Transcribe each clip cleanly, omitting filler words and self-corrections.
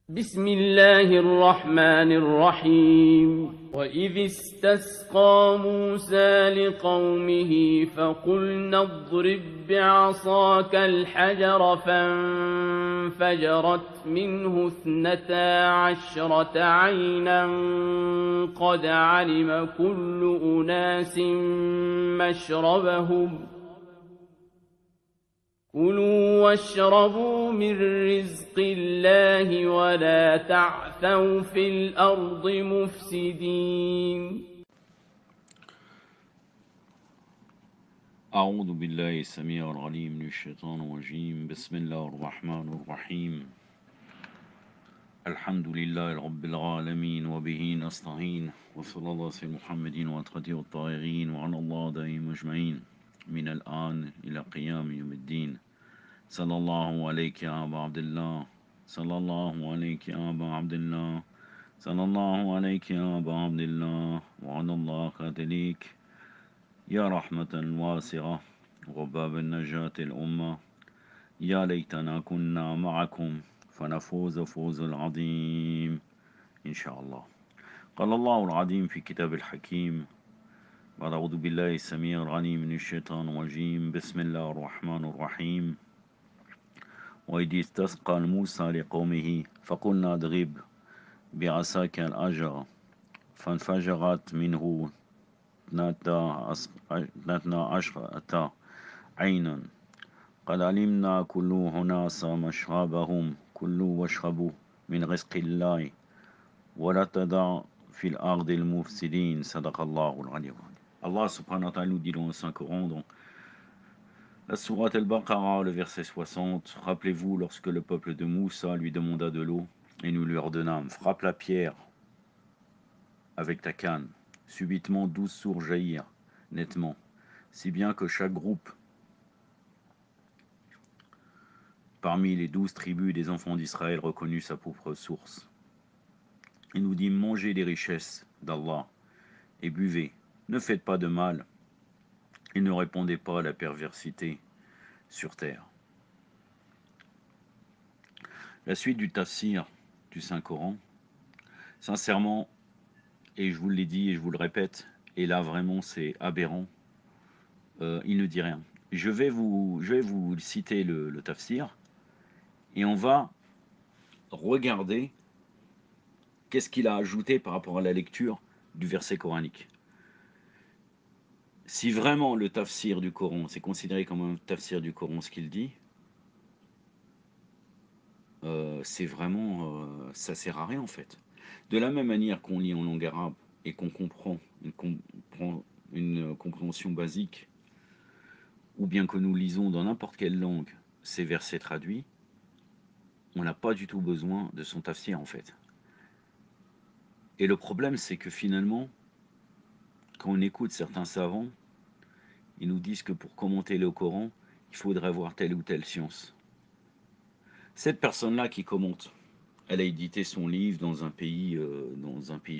بسم الله الرحمن الرحيم وإذ استسقى موسى لقومه فقلنا اضرب بعصاك الحجر فانفجرت منه 12 عينا قد علم كل أناس مشربهم كلوا واشربوا من رزق الله ولا تعثوا في الأرض مفسدين أعوذ بالله السميع العليم من الشيطان الرجيم بسم الله الرحمن الرحيم الحمد لله رب العالمين وبه نستعين وصلى الله على محمد وعلى الطاهرين وعلى الله دائم أجمعين من الآن إلى قيام يوم الدين صلى الله عليك يا أبا عبد الله صلى الله عليك يا أبا عبد الله صلى الله عليك يا أبا عبد الله وعلى الله قاتليك يا رحمة واسعة وباب النجاة الأمة يا ليتنا كنا معكم فنفوز فوز العظيم إن شاء الله. قال الله العظيم في كتاب الحكيم بعد أعوذ بالله السميع العليم من الشيطان الرجيم بسم الله الرحمن الرحيم وإذ استسقى موسى لقومه فقلنا اضرب بعصاك الحجر فانفجرت منه 12 عينا قد علمنا كل أناس مشربهم كلوا واشربوا من رزق الله ولا تدع في الأرض المفسدين صدق الله العلي العظيم. Allah subhanahu wa ta'ala nous dit dans le Saint-Coran, dans la sourate Al-Baqarah, le verset 60, rappelez-vous lorsque le peuple de Moussa lui demanda de l'eau et nous lui ordonnâmes, frappe la pierre avec ta canne. Subitement 12 sources jaillirent nettement, si bien que chaque groupe parmi les 12 tribus des enfants d'Israël reconnut sa propre source. Il nous dit, mangez des richesses d'Allah et buvez, ne faites pas de mal et ne répondez pas à la perversité sur terre. La suite du tafsir du Saint-Coran, sincèrement, et je vous l'ai dit et je vous le répète, et là vraiment c'est aberrant, il ne dit rien. Je vais vous citer le tafsir et on va regarder qu'est-ce qu'il a ajouté par rapport à la lecture du verset coranique. Si vraiment le tafsir du Coran, c'est considéré comme un tafsir du Coran ce qu'il dit, c'est vraiment, ça sert à rien en fait. De la même manière qu'on lit en langue arabe et qu'on comprend une compréhension basique, ou bien que nous lisons dans n'importe quelle langue ces versets traduits, on n'a pas du tout besoin de son tafsir en fait. Et le problème c'est que finalement, quand on écoute certains savants, ils nous disent que pour commenter le Coran, il faudrait avoir telle ou telle science. Cette personne-là qui commente, elle a édité son livre dans un pays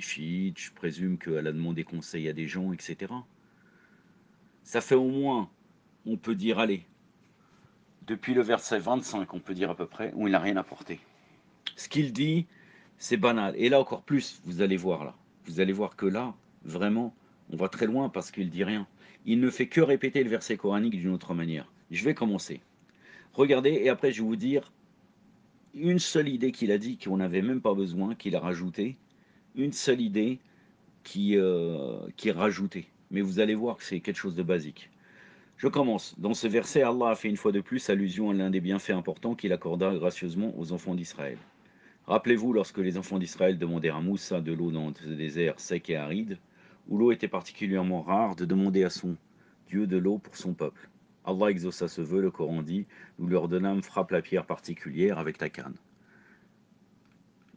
chiite, je présume qu'elle a demandé conseil à des gens, etc. Ça fait au moins, on peut dire, allez, depuis le verset 25, on peut dire à peu près, où il n'a rien apporté. Ce qu'il dit, c'est banal. Et là encore plus, vous allez voir là. Vous allez voir que là, vraiment, on va très loin parce qu'il dit rien. Il ne fait que répéter le verset coranique d'une autre manière. Je vais commencer. Regardez, et après je vais vous dire une seule idée qu'il a dit, qu'on n'avait même pas besoin, qu'il a rajouté. Une seule idée qui est rajoutée. Mais vous allez voir que c'est quelque chose de basique. Je commence. Dans ce verset, Allah a fait une fois de plus allusion à l'un des bienfaits importants qu'il accorda gracieusement aux enfants d'Israël. Rappelez-vous lorsque les enfants d'Israël demandèrent à Moussa de l'eau dans ce désert sec et aride, où l'eau était particulièrement rare, de demander à son Dieu de l'eau pour son peuple. Allah exauça ce vœu, le Coran dit, nous lui ordonnâmes frappe la pierre particulière avec ta canne.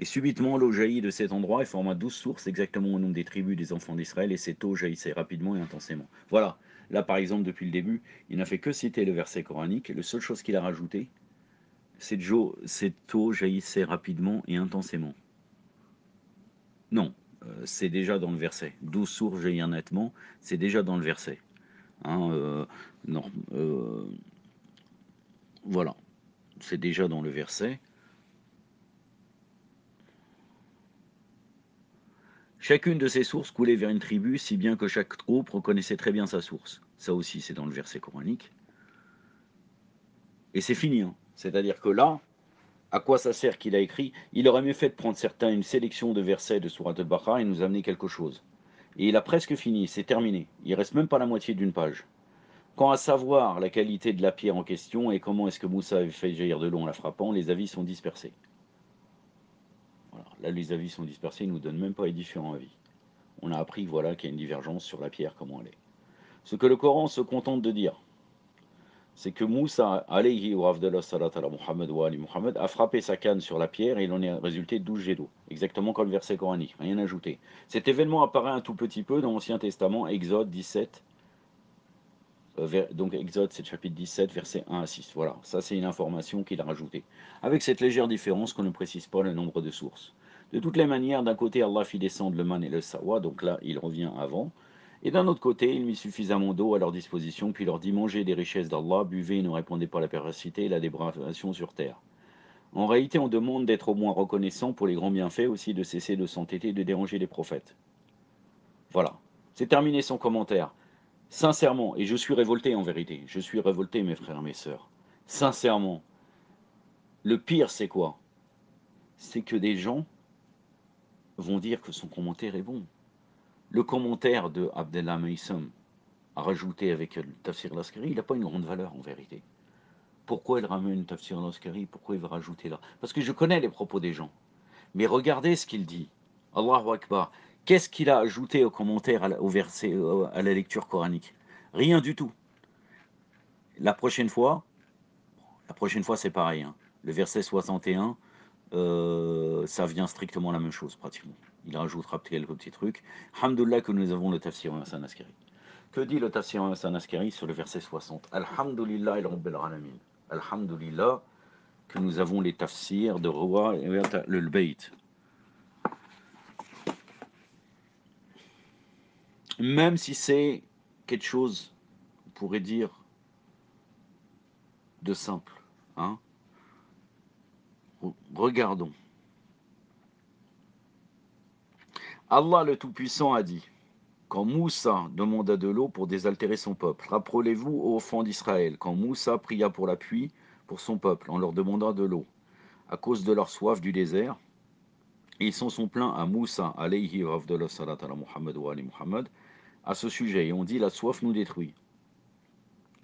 Et subitement l'eau jaillit de cet endroit et forma 12 sources exactement au nom des tribus des enfants d'Israël, et cette eau jaillissait rapidement et intensément. Voilà, là par exemple depuis le début, il n'a fait que citer le verset coranique, et la seule chose qu'il a rajouté, cette eau jaillissait rapidement et intensément. Non, c'est déjà dans le verset. 12 sources jaillirent nettement, c'est déjà dans le verset. Non, voilà, c'est déjà dans le verset. Chacune de ces sources coulait vers une tribu, si bien que chaque troupe reconnaissait très bien sa source. Ça aussi, c'est dans le verset coranique. Et c'est fini. Hein. C'est-à-dire que là, à quoi ça sert qu'il a écrit? Il aurait mieux fait de prendre une sélection de versets de Surat al-Baqarah et nous amener quelque chose. Et il a presque fini, c'est terminé. Il reste même pas la moitié d'une page. Quant à savoir la qualité de la pierre en question et comment est-ce que Moussa avait fait jaillir de l'eau en la frappant, les avis sont dispersés. Voilà. Là, les avis sont dispersés, ils ne nous donnent même pas les différents avis. On a appris voilà, qu'il y a une divergence sur la pierre, comment elle est. Ce que le Coran se contente de dire, c'est que Moussa, alayhi wa afdallah salat ala Muhammad wa ali Muhammad, a frappé sa canne sur la pierre et il en est résulté 12 jets d'eau. Exactement comme le verset coranique, rien ajouté. Cet événement apparaît un tout petit peu dans l'Ancien Testament, Exode 17. Donc Exode, c'est le chapitre 17, versets 1 à 6. Voilà, ça c'est une information qu'il a rajoutée. Avec cette légère différence qu'on ne précise pas le nombre de sources. De toutes les manières, d'un côté, Allah fit descendre le man et le sawa, donc là, il revient avant. Et d'un autre côté, il mit suffisamment d'eau à leur disposition, puis leur dit mangez des richesses d'Allah, buvez et ne répondez pas à la perversité et la dépravation sur terre. En réalité, on demande d'être au moins reconnaissant pour les grands bienfaits, aussi de cesser de s'entêter et de déranger les prophètes. Voilà. C'est terminé son commentaire. Sincèrement, et je suis révolté en vérité, je suis révolté mes frères et mes sœurs. Sincèrement, le pire c'est quoi? C'est que des gens vont dire que son commentaire est bon. Le commentaire de Abdellah Maïsam a rajouté avec le Tafsir al-Askari, il n'a pas une grande valeur en vérité. Pourquoi il ramène Tafsir al-Askari? Pourquoi il va rajouter là? Parce que je connais les propos des gens. Mais regardez ce qu'il dit. Allahu Akbar. Qu'est-ce qu'il a ajouté au commentaire, au verset, à la lecture coranique? Rien du tout. La prochaine fois, c'est pareil. Hein. Le verset 61, ça vient strictement la même chose, pratiquement. Il rajoutera quelques petits trucs. Alhamdoulilah que nous avons le tafsir Hassan Askari. Que dit le tafsir Hassan Askari sur le verset 60? Alhamdoulilah il Rabbil Alamin. Alhamdoulilah que nous avons les tafsirs de Roi et le Bayt. Même si c'est quelque chose, on pourrait dire, de simple. Hein? Regardons. Allah le Tout-Puissant a dit, quand Moussa demanda de l'eau pour désaltérer son peuple, rappelez-vous, ô enfants d'Israël, quand Moussa pria pour la pluie pour son peuple, en leur demandant de l'eau, à cause de leur soif du désert, et ils s'en sont plaints à Moussa, alayhi wa afdallah salat ala Muhammad wa ali Muhammad, à ce sujet, et on dit, la soif nous détruit.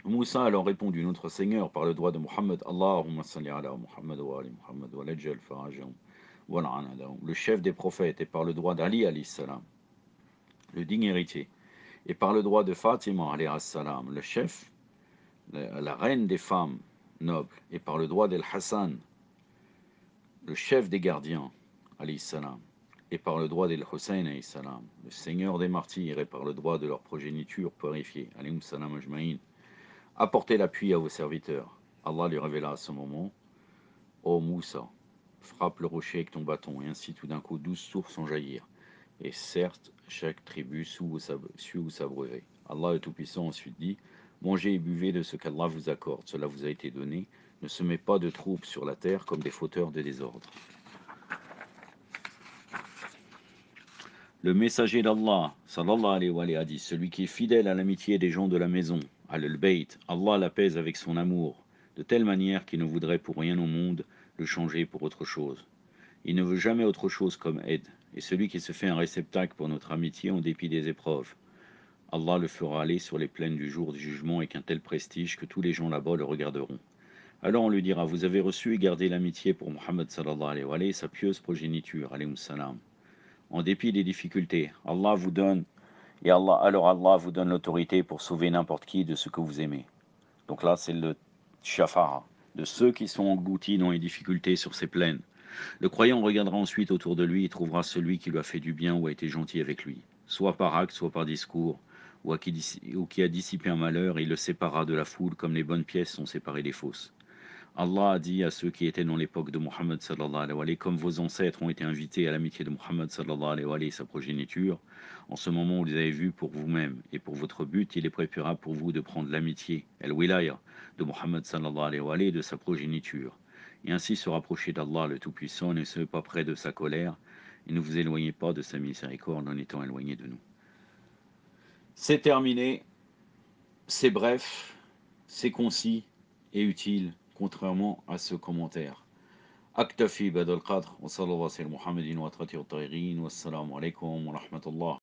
Moussa a alors répondu, notre Seigneur, par le droit de Muhammad, Allahumma salli ala Muhammad wa ali Muhammad wa lajjal farajahum wa la'anadahum, le chef des prophètes, et par le droit d'Ali alayhi salam, le digne héritier, et par le droit de Fatima alayhi salam, le chef, la reine des femmes nobles, et par le droit d'El-Hassan, le chef des gardiens, alayhi salam, et par le droit d'El-Hussein, alayhi salam, le seigneur des martyrs, et par le droit de leur progéniture purifiée, alayhi salam ajma'in, apportez l'appui à vos serviteurs. Allah lui révéla à ce moment, ô Moussa, frappe le rocher avec ton bâton, et ainsi tout d'un coup 12 sources en jaillir. Et certes, chaque tribu sut où s'abreuver. Allah le Tout-Puissant ensuite dit, mangez et buvez de ce qu'Allah vous accorde, cela vous a été donné, ne semez pas de troubles sur la terre comme des fauteurs de désordre. Le messager d'Allah, sallallahu alayhi wa alayhi, a dit, celui qui est fidèle à l'amitié des gens de la maison, al-Bayt, Allah l'apaise avec son amour, de telle manière qu'il ne voudrait pour rien au monde le changer pour autre chose. Il ne veut jamais autre chose comme aide, et celui qui se fait un réceptacle pour notre amitié en dépit des épreuves, Allah le fera aller sur les plaines du jour du jugement avec un tel prestige que tous les gens là-bas le regarderont. Alors on lui dira, vous avez reçu et gardé l'amitié pour Muhammad sallallahu alayhi wa alayhi, sa pieuse progéniture, alayhi salam. En dépit des difficultés, Allah vous donne, alors Allah vous donne l'autorité pour sauver n'importe qui de ce que vous aimez. Donc là, c'est le shafa'a, de ceux qui sont engloutis dans les difficultés sur ces plaines. Le croyant regardera ensuite autour de lui et trouvera celui qui lui a fait du bien ou a été gentil avec lui, soit par acte, soit par discours, ou qui a dissipé un malheur, et il le séparera de la foule comme les bonnes pièces sont séparées des fausses. Allah a dit à ceux qui étaient dans l'époque de Muhammad sallallahu alayhi wa sallam, comme vos ancêtres ont été invités à l'amitié de Muhammad sallallahu alayhi wa sallam et sa progéniture, en ce moment où vous les avez vus pour vous-même et pour votre but, il est préférable pour vous de prendre l'amitié, el-wilaya, de Muhammad sallallahu alayhi wa sallam et de sa progéniture, et ainsi se rapprocher d'Allah le Tout-Puissant, ne soyez pas près de sa colère, et ne vous éloignez pas de sa miséricorde en étant éloigné de nous. C'est terminé, c'est bref, c'est concis et utile, contrairement à ce commentaire. أكتفي بهذا القدر وصلى الله على محمد وأطهره الطاهرين والسلام عليكم ورحمة الله